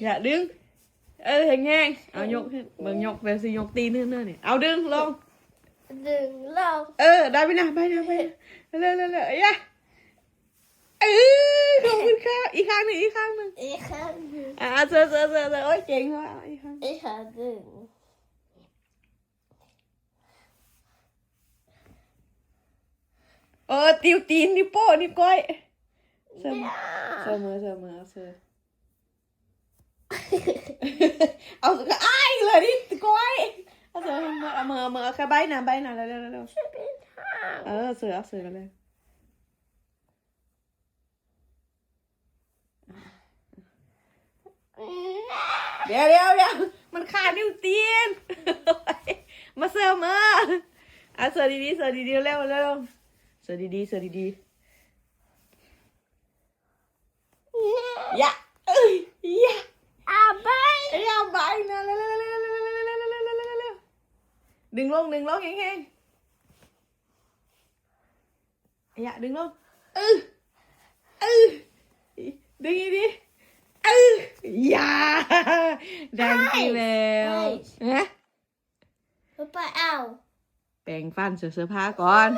อย่าดึงแห้งๆเอายกขึ้นเบิ่งยกแบบสิยกตีนเนื้อนี่เอาดึงลงลงได้ไปนะเร็วๆอย่าขอบคุณค่ะอีกข้างหนึ่งเสือโอ้ยเก่งมากอีกข้างดึงติวตีนนิ้วโป้นิ้วก้อยเสมอเอาก็อ้ายเลยนี่ก้อยเอาเสือเอามือแค่ใบหน้าเร็วเสือกันเลยเดี๋ยวมันขาดนิ้วตีนมาเสือมาเสือดีเร็วเสือดีอย่าใบนะเร็วดึงลงแห้งอย่าดึงลงดึงดีอย่าดังกี่แล้วไปเอาแปรงฟันเสื้อผ้าก่อน